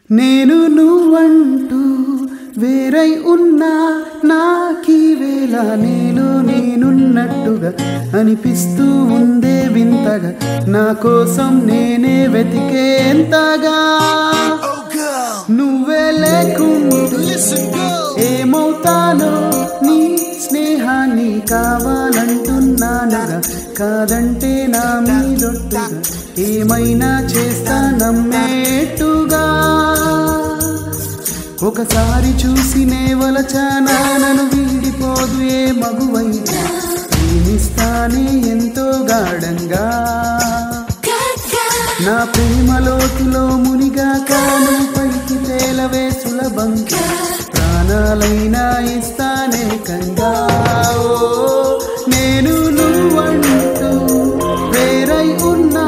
నేను నువ్వంటూ వేరై ఉన్నా నాకీవేళ నేను నేనున్నట్టుగా అనిపిస్తూ ఉందే వింతగా నా కోసం నేనే వెతికేంతగా నువ్వే లేకుండా ఏమవుతానో నీ స్నేహాన్ని కావాలంటున్నానుగా కాదంటే నా మీదొట్టుగా ఏమైనా చేస్తా నమ్మేట్టుగా ఒకసారి చూసి నేవలచానా నన్ను వీడిపోదు ఏ మగువైనా ప్రేమిస్తానే ఎంతో గాఢంగా నా ప్రేమ లోతులో మునిగా కాను పైకి తేలవే సులభంగా ప్రాణాలైనా ఇస్తానే కంగా నేను నువ్వంటూ వేరై ఉన్నా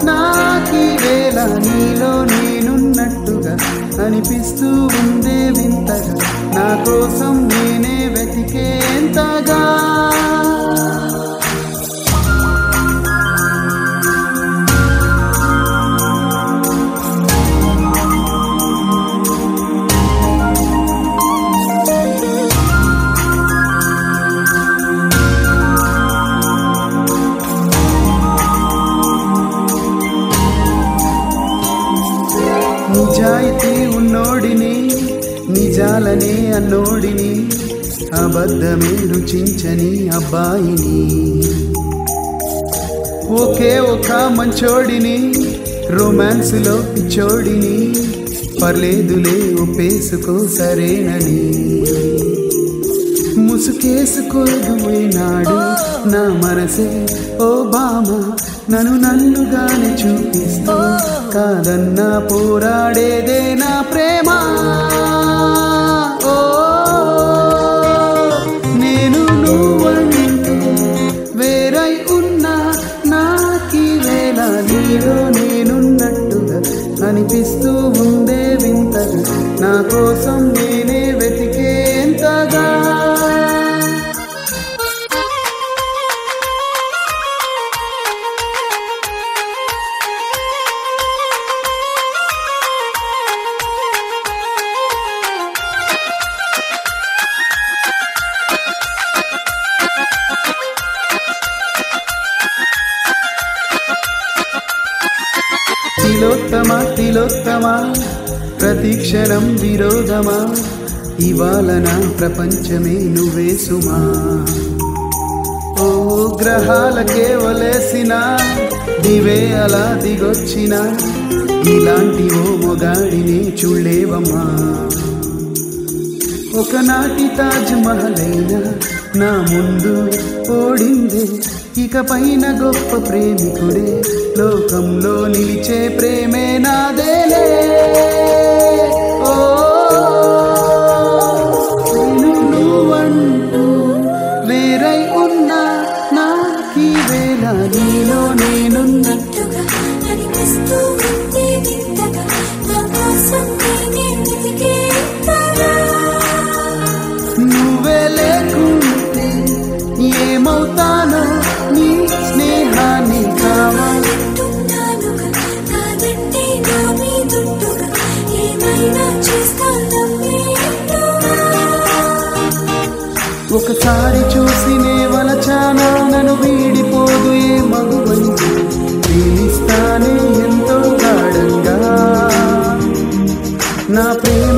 నాకీ వేళ నీలో నేనున్నట్టుగా అనిపిస్తూ ఉందే వింతగా నా కోసం నేనే వెతికేంతగా నిజాయితీ ఉన్నోడిని నిజాలనే అన్నోడిని అబద్ధమే రుచించని అబ్బాయిని ఒకే ఒక మంచోడిని రొమాన్స్లో పిచ్చోడిని పర్లేదులే ఒప్పేసుకో సరేనని ముసుకేసుకోదు నాడు నా మనసే ఓ బామ నన్నుగానే చూపిస్తూ కాదన్నా పోరాడేదే నా ప్రేమ ఓ నేను నువ్వంటూ వేరై ఉన్నా నాకీ వేళ నీలో నేనున్నట్టుగా అనిపిస్తూ ఉందే వింతగా నా కోసం నేనే వెతికేంతగా తిలోత్తమా ప్రతిక్షణం విరోధమా ఇవాళ నా ప్రపంచమే నువ్వే సుమా ఓ గ్రహాలకే వలేసిన దివే అలా దిగొచ్చిన ఇలాంటి ఓ మొగాడిని చూడలేవమ్మా ఒకనాటి తాజ్ మహల్ అయినా నా ముందు ఓడిందే ఇక పైన గొప్ప ప్రేమికుడే లోకంలో నిలిచే ప్రేమే నాదేలే ఓ నువ్వంటూ వేరై ఉన్నా నాకీ వేళ నీలో నేనున్నట్టుగా అనిపిస్తూ ఉంటే వింతగా నా కోసం నేనే వెతికేంతగా నువ్వే లేకుంటే ఏమవుతానో నీ స్నేహాన్ని కావాలంటున్నానుగా కాదంటే నా మీదొట్టుగా ఏమైనా చేస్తానమ్మేట్టుగా ఒకసారి చూసి నేవలచానా నన్ను వీడిపోదు ఏ మగువైనా ప్రేమిస్తానే ఎంతో గాఢంగా నా ప్రేమ